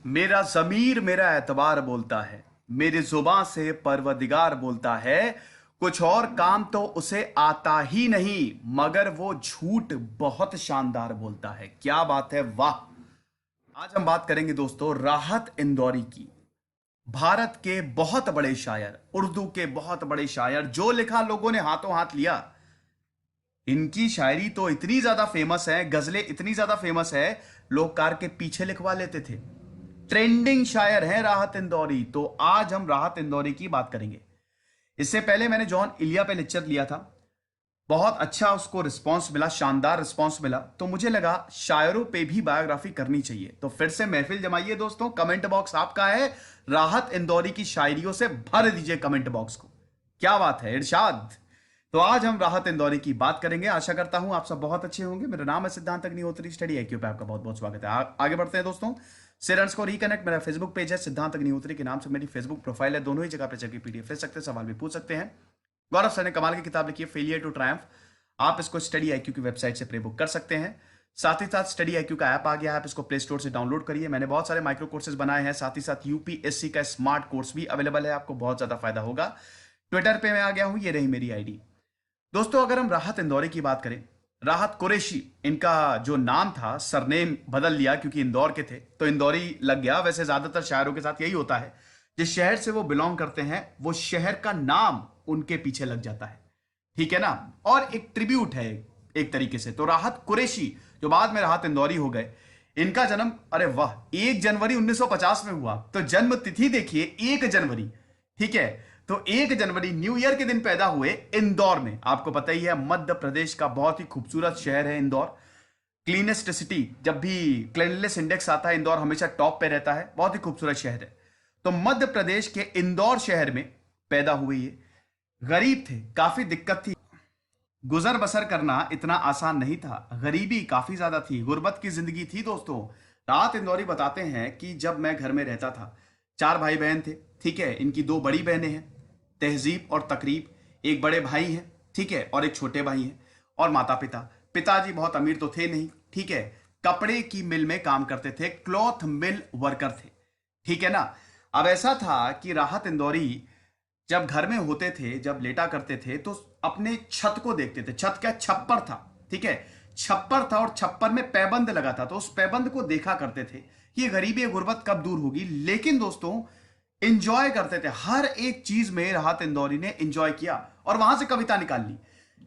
मेरा ज़मीर मेरा एतबार बोलता है, मेरी जुबां से परवदिगार बोलता है। कुछ और काम तो उसे आता ही नहीं, मगर वो झूठ बहुत शानदार बोलता है। क्या बात है, वाह। आज हम बात करेंगे दोस्तों राहत इंदौरी की। भारत के बहुत बड़े शायर, उर्दू के बहुत बड़े शायर, जो लिखा लोगों ने हाथों हाथ लिया। इनकी शायरी तो इतनी ज्यादा फेमस है, गजलें इतनी ज्यादा फेमस है, लोग कार के पीछे लिखवा लेते थे। ट्रेंडिंग शायर है राहत इंदौरी। तो आज हम राहत इंदौरी की बात करेंगे। इससे पहले मैंने जॉन इलिया पे लेक्चर लिया था, बहुत अच्छा उसको रिस्पांस मिला, शानदार रिस्पांस मिला। तो मुझे लगा शायरों पे भी बायोग्राफी करनी चाहिए। तो फिर से महफिल जमाइए दोस्तों, कमेंट बॉक्स आपका है, राहत इंदौरी की शायरियों से भर दीजिए कमेंट बॉक्स को। क्या बात है, इरशाद। तो आज हम राहत इंदौरी की बात करेंगे। आशा करता हूं आप सब बहुत अच्छे होंगे। मेरा नाम है सिद्धांत अग्निहोत्री, स्टडी आईक्यू पे आपका बहुत बहुत स्वागत है। आगे बढ़ते हैं दोस्तों। सिरंस को रिकनेक्ट, मेरा फेसबुक पेज है सिद्धांत अग्निहोत्री के नाम से मेरी फेसबुक प्रोफाइल है। दोनों ही जगह पे जाकर पीडीएफ ले सकते हैं, सवाल भी पूछ सकते हैं। गौरव सर ने कमाल की किताब लिखी है, फेलियर टू ट्रायम्फ। आप इसको स्टडी आईक्यू की वेबसाइट से प्री बुक कर सकते हैं। साथ ही साथ स्टडी आईक्यू का ऐप आ गया है, आप इसको प्ले स्टोर से डाउनलोड करिए। मैंने बहुत सारे माइक्रो कोर्सेज बनाए हैं, साथ ही साथ यूपीएससी का स्मार्ट कोर्स भी अवेलेबल है, आपको बहुत ज्यादा फायदा होगा। ट्विटर पे मैं आ गया हूं, ये रही मेरी आईडी। दोस्तों अगर हम राहत इंदौरी की बात करें, राहत कुरैशी इनका जो नाम था, सरनेम बदल लिया क्योंकि इंदौर के थे तो इंदौरी लग गया। वैसे ज्यादातर शायरों के साथ यही होता है, जिस शहर से वो बिलोंग करते हैं वो शहर का नाम उनके पीछे लग जाता है, ठीक है ना। और एक ट्रिब्यूट है एक तरीके से। तो राहत कुरैशी जो बाद में राहत इंदौरी हो गए, इनका जन्म, अरे वाह, 1 जनवरी 1950 में हुआ। तो जन्म तिथि देखिए 1 जनवरी, ठीक है। तो 1 जनवरी न्यू ईयर के दिन पैदा हुए इंदौर में। आपको पता ही है मध्य प्रदेश का बहुत ही खूबसूरत शहर है इंदौर, क्लीनेस्ट सिटी। जब भी क्लीनलीनेस इंडेक्स आता है इंदौर हमेशा टॉप पे रहता है, बहुत ही खूबसूरत शहर है। तो मध्य प्रदेश के इंदौर शहर में पैदा हुए ये। गरीब थे, काफी दिक्कत थी, गुजर बसर करना इतना आसान नहीं था, गरीबी काफी ज्यादा थी, गुर्बत की जिंदगी थी दोस्तों। राहत इंदौरी बताते हैं कि जब मैं घर में रहता था, 4 भाई बहन थे, ठीक है। इनकी 2 बड़ी बहनें हैं, तहजीब और तकरीब। एक बड़े भाई हैं, ठीक है, और एक छोटे भाई हैं। और माता पिता, पिताजी बहुत अमीर तो थे नहीं, ठीक है, कपड़े की मिल में काम करते थे, क्लॉथ मिल वर्कर थे, ठीक है ना। अब ऐसा था कि राहत इंदौरी जब घर में होते थे, जब लेटा करते थे, तो अपने छत को देखते थे। छत क्या, छप्पर था, ठीक है, छप्पर था और छप्पर में पैबंद लगा था। तो उस पैबंद को देखा करते थे कि ये गरीबी गुर्बत कब दूर होगी। लेकिन दोस्तों इंजॉय करते थे, हर एक चीज में राहत इंदौरी ने इंजॉय किया और वहां से कविता निकाल ली।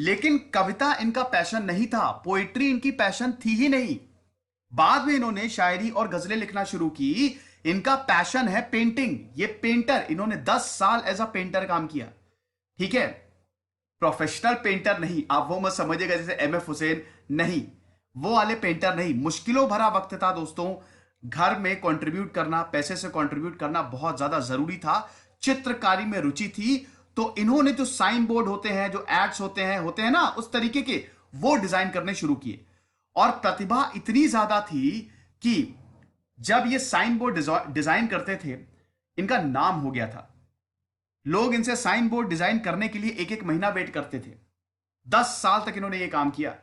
लेकिन कविता इनका पैशन नहीं था, पोएट्री इनकी पैशन थी ही नहीं। बाद में इन्होंने शायरी और गजलें लिखना शुरू की। इनका पैशन है पेंटिंग, ये पेंटर, इन्होंने 10 साल एज अ पेंटर काम किया, ठीक है। प्रोफेशनल पेंटर नहीं, आप वो मत समझिएगा जैसे एमएफ हुसैन, नहीं, वो वाले पेंटर नहीं। मुश्किलों भरा वक्त था दोस्तों, घर में कंट्रीब्यूट करना, पैसे से कंट्रीब्यूट करना बहुत ज्यादा जरूरी था। चित्रकारी में रुचि थी, तो इन्होंने जो साइन बोर्ड होते हैं, जो एड्स होते हैं ना, उस तरीके के वो डिजाइन करने शुरू किए। और प्रतिभा इतनी ज्यादा थी कि जब ये साइन बोर्ड डिजाइन करते थे, इनका नाम हो गया था। लोग इनसे साइन बोर्ड डिजाइन करने के लिए 1-1 महीना वेट करते थे। 10 साल तक इन्होंने ये काम किया।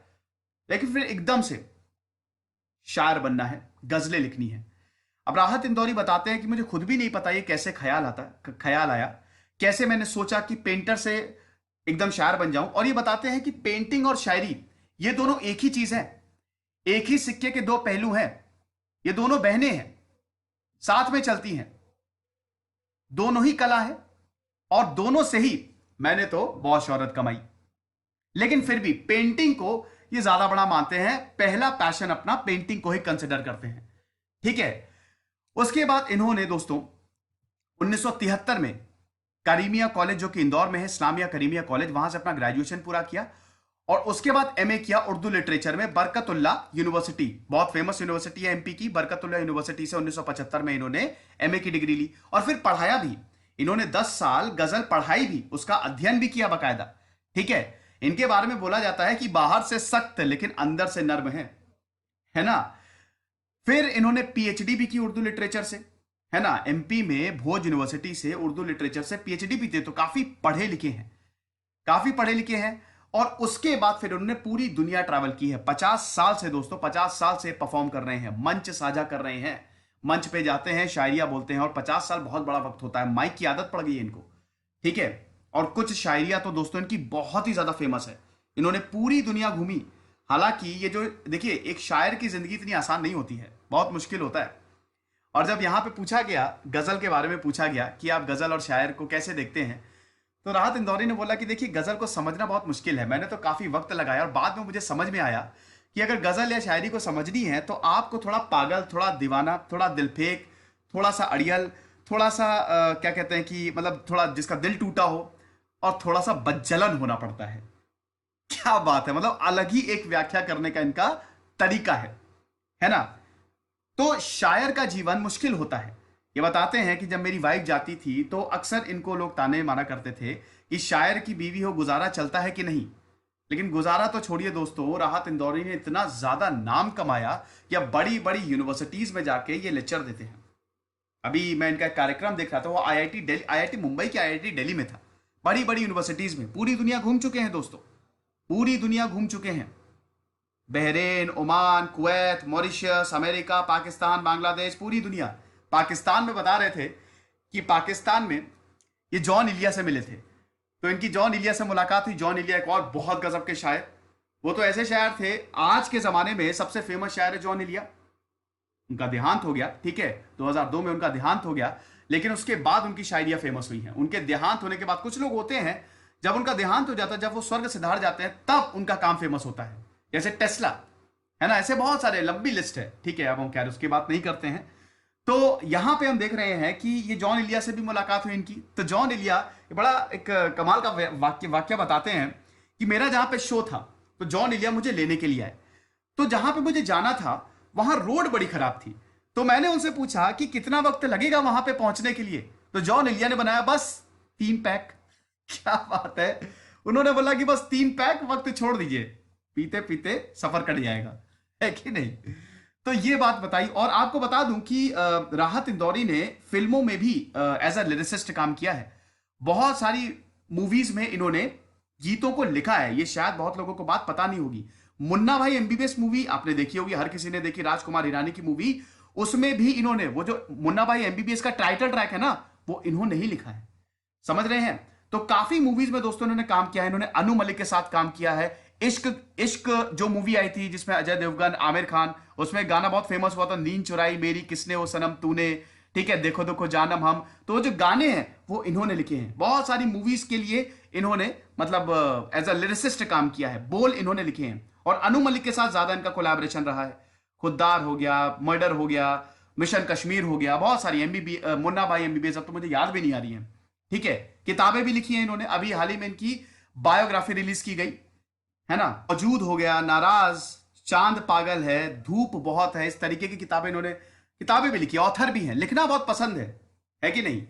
लेकिन फिर एकदम से शायर बनना है, गजलें लिखनी है। अब राहत इंदौरी बताते हैं कि मुझे खुद भी नहीं पता ये कैसे ख्याल आया, कैसे मैंने सोचा कि पेंटर से एकदम शायर बन जाऊं। और ये बताते हैं कि पेंटिंग और शायरी ये दोनों एक ही चीज है, एक ही सिक्के के 2 पहलू हैं। ये दोनों बहनें हैं, साथ में चलती हैं, दोनों ही कला है और दोनों से ही मैंने तो बहुत शोहरत कमाई। लेकिन फिर भी पेंटिंग को ये ज्यादा बड़ा मानते हैं, पहला पैशन अपना पेंटिंग को ही कंसिडर करते हैं, ठीक है। उसके बाद इन्होंने दोस्तों 1973 में करीमिया कॉलेज, जो कि इंदौर में है, इस्लामिया करीमिया कॉलेज, वहां से अपना ग्रेजुएशन पूरा किया। और उसके बाद एमए किया उर्दू लिटरेचर में बरकतुल्ला यूनिवर्सिटी, बहुत फेमस यूनिवर्सिटी है एमपी की, बरकतुल्ला यूनिवर्सिटी से 1975 में इन्होंने एमए की डिग्री ली। और फिर पढ़ाया भी इन्होंने, 10 साल गजल पढ़ाई भी, उसका अध्ययन भी किया बाकायदा, ठीक है। इनके बारे में बोला जाता है कि बाहर से सख्त लेकिन अंदर से नर्म है ना। फिर इन्होंने पीएचडी भी की उर्दू लिटरेचर से, है ना, एमपी में भोज यूनिवर्सिटी से उर्दू लिटरेचर से पीएचडी भी थे। तो काफी पढ़े लिखे हैं। और उसके बाद फिर उन्होंने पूरी दुनिया ट्रैवल की है। 50 साल से दोस्तों, 50 साल से परफॉर्म कर रहे हैं, मंच साझा कर रहे हैं, मंच पे जाते हैं, शायरिया बोलते हैं, और 50 साल बहुत बड़ा वक्त होता है, माइक की आदत पड़ गई है इनको, ठीक है। और कुछ शायरिया तो दोस्तों इनकी बहुत ही ज्यादा फेमस है, इन्होंने पूरी दुनिया घूमी। हालांकि ये जो देखिए, एक शायर की जिंदगी इतनी आसान नहीं होती है, बहुत मुश्किल होता है। और जब यहाँ पे पूछा गया, गजल के बारे में पूछा गया कि आप गजल और शायर को कैसे देखते हैं, तो राहत इंदौरी ने बोला कि देखिए, गजल को समझना बहुत मुश्किल है, मैंने तो काफी वक्त लगाया और बाद में मुझे समझ में आया कि अगर गजल या शायरी को समझनी है तो आपको थोड़ा पागल, थोड़ा दीवाना, थोड़ा दिलफेक, थोड़ा सा अड़ियल, थोड़ा सा क्या कहते हैं कि मतलब थोड़ा जिसका दिल टूटा हो, और थोड़ा सा बज्जलन होना पड़ता है। क्या बात है, मतलब अलग ही एक व्याख्या करने का इनका तरीका है ना। तो शायर का जीवन मुश्किल होता है। ये बताते हैं कि जब मेरी वाइफ जाती थी तो अक्सर इनको लोग ताने मारा करते थे कि शायर की बीवी हो, गुजारा चलता है कि नहीं। लेकिन गुजारा तो छोड़िए दोस्तों, राहत इंदौरी ने इतना ज्यादा नाम कमाया कि अब बड़ी बड़ी यूनिवर्सिटीज में जाके ये लेक्चर देते हैं। अभी मैं इनका एक कार्यक्रम देख रहा था, वो आईआईटी दिल्ली, आईआईटी मुंबई की आईआईटी दिल्ली में था। बड़ी बड़ी यूनिवर्सिटीज में पूरी दुनिया घूम चुके हैं दोस्तों, पूरी दुनिया घूम चुके हैं। Bahrain, Oman, Kuwait, Mauritius, America, Pakistan, Bangladesh, पूरी दुनिया। पाकिस्तान में बता रहे थे कि पाकिस्तान में ये जॉन इलिया से मिले थे, तो इनकी जॉन इलिया से मुलाकात हुई। जॉन इलिया एक और बहुत गजब के शायर, वो तो ऐसे शायर थे, आज के जमाने में सबसे फेमस शायर है जॉन इलिया। उनका देहांत हो गया, ठीक है, 2002 में उनका देहांत हो गया, लेकिन उसके बाद उनकी शायरियां फेमस हुई हैं। उनके देहांत होने के बाद, कुछ लोग होते हैं जब उनका देहांत हो जाता है, जब वो स्वर्ग सिधार जाते हैं, तब उनका काम फेमस होता है, जैसे टेस्ला, है ना। ऐसे बहुत सारे, लंबी लिस्ट है, ठीक है, अब हम खैर उसकी बात नहीं करते हैं। तो यहां पे हम देख रहे हैं कि ये जॉन इलिया से भी मुलाकात हुई इनकी। तो जॉन इलिया बड़ा एक कमाल का वाक्य बताते हैं कि मेरा जहां पे शो था तो जॉन इलिया मुझे लेने के लिए आए। तो जहां पे मुझे जाना था वहां रोड बड़ी खराब थी, तो मैंने उनसे पूछा कि कितना वक्त लगेगा वहां पे पहुंचने के लिए। तो जॉन इलिया ने बनाया बस 3 पैक। क्या बात है, उन्होंने बोला कि बस 3 पैक, वक्त छोड़ दीजिए, पीते पीते सफर कट जाएगा, है कि नहीं। तो ये बात बताई। और आपको बता दूं कि राहत इंदौरी ने फिल्मों में भी एज अ लिरिसिस्ट काम किया है। बहुत सारी मूवीज में इन्होंने गीतों को लिखा है, ये शायद बहुत लोगों को बात पता नहीं होगी। मुन्ना भाई एमबीबीएस मूवी आपने देखी होगी, हर किसी ने देखी, राजकुमार हिरानी की मूवी, उसमें भी इन्होंने वो जो मुन्ना भाई एमबीबीएस का टाइटल ट्रैक है ना, वो इन्होंने ही लिखा है, समझ रहे हैं। तो काफी मूवीज में दोस्तों इन्होंने काम किया है। इन्होंने अनु मलिक के साथ काम किया है। इश्क इश्क जो मूवी आई थी जिसमें अजय देवगन, आमिर खान, उसमें गाना बहुत फेमस हुआ था, नींद चुराई मेरी किसने ओ सनम तूने, ठीक है, देखो देखो जानम हम। तो वो जो गाने हैं वो इन्होंने लिखे हैं। बहुत सारी मूवीज के लिए इन्होंने मतलब एज अ लिरिसिस्ट काम किया है, बोल इन्होंने लिखे हैं। और अनु मलिक के साथ ज्यादा इनका कोलैबोरेशन रहा है। खुद्दार हो गया, मर्डर हो गया, मिशन कश्मीर हो गया, बहुत सारी एमबीबी मुन्ना भाई एमबीबीएस, अब तो मुझे याद भी नहीं आ रही है, ठीक है। किताबें भी लिखी हैं इन्होंने, अभी हाल ही में इनकी बायोग्राफी रिलीज की गई, है ना। मौजूद हो गया, नाराज, चांद पागल है, धूप बहुत है, इस तरीके की किताबें इन्होंने, किताबें भी लिखी, ऑथर भी हैं, लिखना बहुत पसंद है कि नहीं।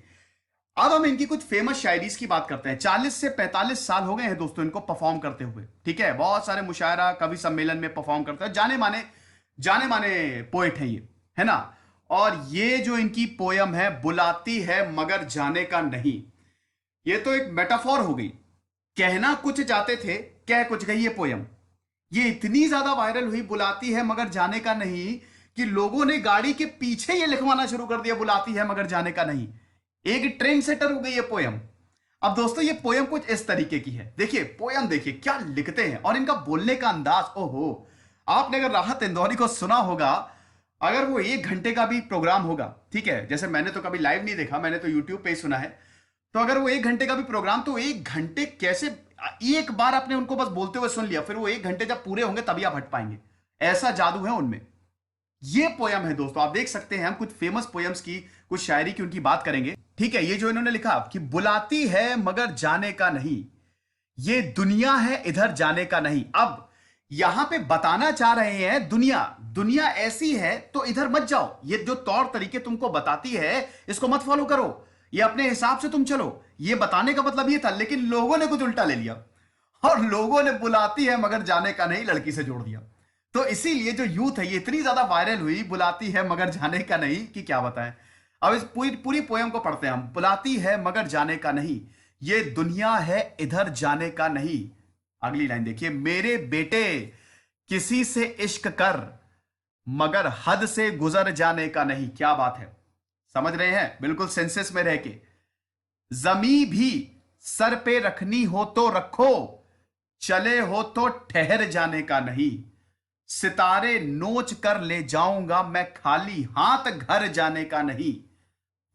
अब हम इनकी कुछ फेमस शायरीज की बात करते हैं। 40 से 45 साल हो गए हैं दोस्तों इनको परफॉर्म करते हुए, ठीक है। बहुत सारे मुशायरा, कवि सम्मेलन में परफॉर्म करते हैं, जाने माने पोएट हैं ये, है ना। और ये जो इनकी पोयम है, बुलाती है मगर जाने का नहीं, ये तो एक मेटाफॉर हो गई। कहना कुछ चाहते थे, कह कुछ गई ये पोयम। ये इतनी ज्यादा वायरल हुई, बुलाती है मगर जाने का नहीं, कि लोगों ने गाड़ी के पीछे ये लिखवाना शुरू कर दिया, बुलाती है मगर जाने का नहीं। एक ट्रेंड सेटर हो गई ये पोयम। अब दोस्तों ये पोयम कुछ इस तरीके की है, देखिए पोयम, देखिए क्या लिखते हैं, और इनका बोलने का अंदाज, ओहो। आपने अगर राहत इंदौरी को सुना होगा, अगर वो 1 घंटे का भी प्रोग्राम होगा, ठीक है, जैसे मैंने तो कभी लाइव नहीं देखा, मैंने तो यूट्यूब पे ही सुना है, तो अगर वो 1 घंटे का भी प्रोग्राम, तो 1 घंटे कैसे, एक बार आपने उनको बस बोलते हुए सुन लिया, फिर वो 1 घंटे जब पूरे होंगे तभी आप हट पाएंगे, ऐसा जादू है उनमें। ये पोयम है दोस्तों, आप देख सकते हैं। हम कुछ फेमस पोयम्स की, कुछ शायरी की उनकी बात करेंगे, ठीक है। ये जो इन्होंने लिखा कि बुलाती है मगर जाने का नहीं, ये दुनिया है इधर जाने का नहीं। अब यहां पे बताना चाह रहे हैं, दुनिया ऐसी है तो इधर मत जाओ, ये जो तौर तरीके तुमको बताती है इसको मत फॉलो करो, ये अपने हिसाब से तुम चलो, ये बताने का मतलब ये था। लेकिन लोगों ने कुछ उल्टा ले लिया, और लोगों ने बुलाती है मगर जाने का नहीं लड़की से जोड़ दिया। तो इसीलिए जो यूथ है ये इतनी ज्यादा वायरल हुई, बुलाती है मगर जाने का नहीं, कि क्या बताएं। अब इस पूरी पोयम को पढ़ते हैं हम। बुलाती है मगर जाने का नहीं, ये दुनिया है इधर जाने का नहीं। अगली लाइन देखिए, मेरे बेटे किसी से इश्क कर, मगर हद से गुजर जाने का नहीं। क्या बात है, समझ रहे हैं? बिल्कुल सेंसेस में रह के। जमी भी सर पे रखनी हो तो रखो, चले हो तो ठहर जाने का नहीं। सितारे नोच कर ले जाऊंगा मैं, खाली हाथ घर जाने का नहीं।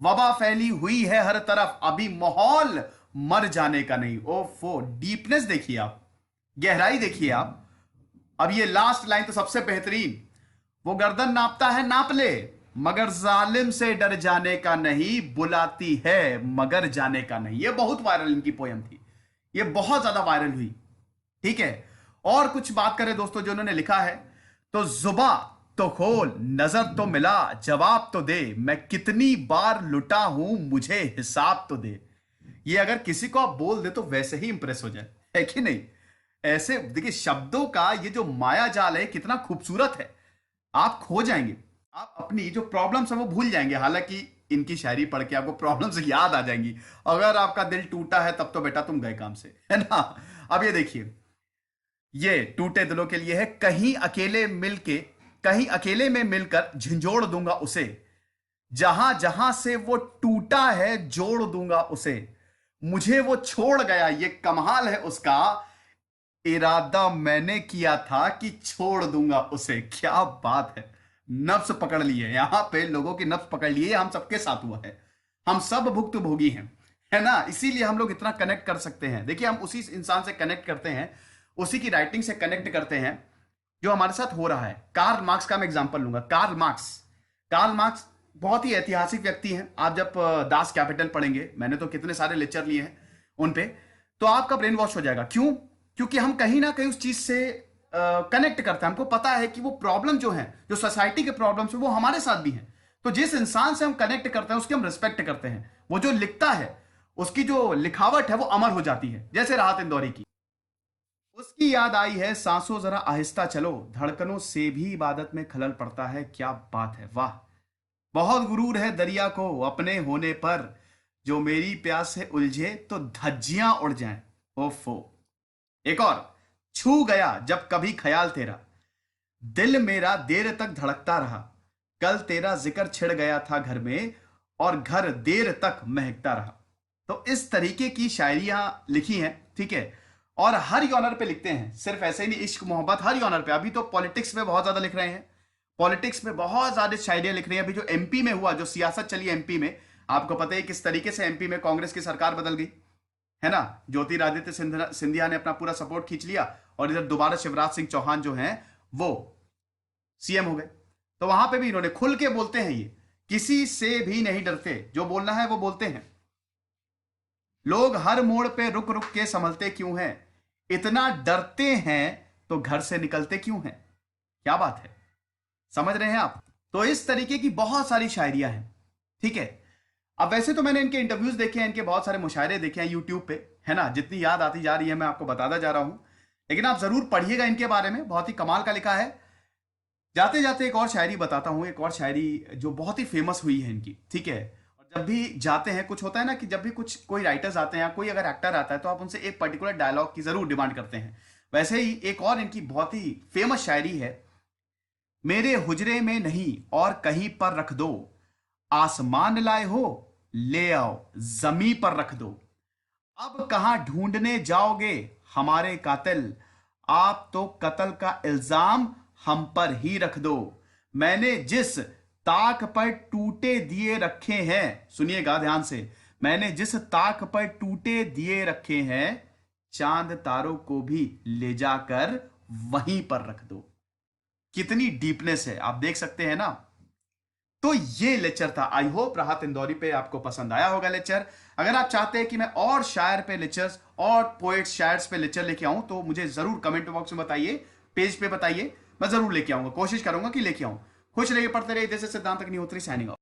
वबा फैली हुई है हर तरफ, अभी माहौल मर जाने का नहीं। ओफो, डीपनेस देखिए आप, गहराई देखिए आप। अब ये लास्ट लाइन तो सबसे बेहतरीन। वो गर्दन नापता है नाप ले, मगर जालिम से डर जाने का नहीं। बुलाती है मगर जाने का नहीं। ये बहुत वायरल इनकी पोयम थी, ये बहुत ज्यादा वायरल हुई। ठीक है, और कुछ बात करें दोस्तों जो उन्होंने लिखा है, तो जुबा तो खोल, नजर तो मिला, जवाब तो दे, मैं कितनी बार लुटा हूं, मुझे हिसाब तो दे। ये अगर किसी को आप बोल दे तो वैसे ही इंप्रेस हो जाए, है कि नहीं? ऐसे देखिए, शब्दों का ये जो माया जाल है कितना खूबसूरत है। आप खो जाएंगे, आप अपनी जो प्रॉब्लम्स है वो भूल जाएंगे। हालांकि इनकी शायरी पढ़ के आपको प्रॉब्लम्स याद आ जाएंगी। अगर आपका दिल टूटा है तब तो बेटा तुम गए काम से, है ना? अब ये देखिए, ये टूटे दिलों के लिए है। कहीं अकेले में मिलकर झंझोड़ दूंगा उसे, जहां जहां से वो टूटा है जोड़ दूंगा उसे। मुझे वो छोड़ गया, ये कमाल है उसका, इरादा मैंने किया था कि छोड़ दूंगा उसे। क्या बात है, नफ्स पकड़ लिए यहां पे, लोगों की नफ्स पकड़ लिए। हम सबके साथ हुआ है, हम सब भुक्तभोगी हैं, है ना? इसीलिए हम लोग इतना कनेक्ट कर सकते हैं। देखिए, हम उसी इंसान से कनेक्ट करते हैं, उसी की राइटिंग से कनेक्ट करते हैं जो हमारे साथ हो रहा है। कार्ल मार्क्स का मैं एग्जांपल लूंगा। कार्ल मार्क्स बहुत ही ऐतिहासिक व्यक्ति हैं। आप जब दास कैपिटल पढ़ेंगे, मैंने तो कितने सारे लेक्चर लिए हैं उन पे, तो आपका ब्रेन वॉश हो जाएगा। क्यों? क्योंकि हम कहीं ना कहीं उस चीज से कनेक्ट करते हैं। हमको पता है कि वो प्रॉब्लम जो है, जो सोसाइटी के प्रॉब्लम्स है, वो हमारे साथ भी हैं। तो जिस इंसान से हम कनेक्ट करते हैं उसकी हम रिस्पेक्ट करते हैं। वो जो लिखता है, उसकी जो लिखावट है वो अमर हो जाती है। जैसे राहत इंदौरी की, उसकी याद आई है सांसों जरा आहिस्ता चलो, धड़कनों से भी इबादत में खलल पड़ता है। क्या बात है, वाह! बहुत गुरूर है दरिया को अपने होने पर, जो मेरी प्यास से उलझे तो धज्जियां उड़ जाएं। ओफो, एक और। छू गया जब कभी ख्याल तेरा, दिल मेरा देर तक धड़कता रहा। कल तेरा जिक्र छिड़ गया था घर में, और घर देर तक महकता रहा। तो इस तरीके की शायरियां लिखी हैं, ठीक है। और हर यॉनर पे लिखते हैं, सिर्फ ऐसे ही नहीं, इश्क मोहब्बत हर यॉनर पे। अभी तो पॉलिटिक्स में बहुत ज्यादा लिख रहे हैं, पॉलिटिक्स में बहुत ज्यादा शायरियां लिख रहे हैं। अभी जो एमपी में हुआ, जो सियासत चली एमपी में, आपको पता है किस तरीके से एमपी में कांग्रेस की सरकार बदल गई, है ना? ज्योतिरादित्य सिंधिया ने अपना पूरा सपोर्ट खींच लिया, और इधर दोबारा शिवराज सिंह चौहान जो हैं वो सीएम हो गए। तो वहां पे भी इन्होंने खुल के बोलते हैं, ये किसी से भी नहीं डरते, जो बोलना है वो बोलते हैं। लोग हर मोड़ पे रुक रुक के संभलते क्यों हैं, इतना डरते हैं तो घर से निकलते क्यों हैं। क्या बात है, समझ रहे हैं आप? तो इस तरीके की बहुत सारी शायरियां हैं, ठीक है। अब वैसे तो मैंने इनके इंटरव्यूज देखे हैं, इनके बहुत सारे मुशायरे देखे हैं यूट्यूब पे, है ना? जितनी याद आती जा रही है मैं आपको बताता जा रहा हूं, लेकिन आप जरूर पढ़िएगा इनके बारे में, बहुत ही कमाल का लिखा है। जाते जाते एक और शायरी बताता हूं, एक और शायरी जो बहुत ही फेमस हुई है इनकी, ठीक है। और जब भी जाते हैं, कुछ होता है ना कि जब भी कुछ कोई राइटर्स आते हैं या कोई अगर एक्टर आता है तो आप उनसे एक पर्टिकुलर डायलॉग की जरूर डिमांड करते हैं। वैसे ही एक और इनकी बहुत ही फेमस शायरी है। मेरे हुजरे में नहीं और कहीं पर रख दो, आसमान लाए हो ले आओ जमी पर रख दो। अब कहां ढूंढने जाओगे हमारे कातिल, आप तो कत्ल का इल्जाम हम पर ही रख दो। मैंने जिस ताक पर टूटे दिए रखे हैं, सुनिएगा ध्यान से, मैंने जिस ताक पर टूटे दिए रखे हैं, चांद तारों को भी ले जाकर वहीं पर रख दो। कितनी डीपनेस है, आप देख सकते हैं ना। तो ये लेक्चर था। आई होप राहत इंदौरी पे आपको पसंद आया होगा लेक्चर। अगर आप चाहते हैं कि मैं और शायर पे लेक्चर्स और पोएट्स शायर्स पे लेक्चर लेके आऊं तो मुझे जरूर कमेंट बॉक्स में बताइए, पेज पे बताइए, मैं जरूर लेके आऊंगा, कोशिश करूंगा कि लेके आऊं। खुश रहिए, पढ़ते रहिए। जैसे सिद्धांत अग्निहोत्री साइनिंग ऑफ।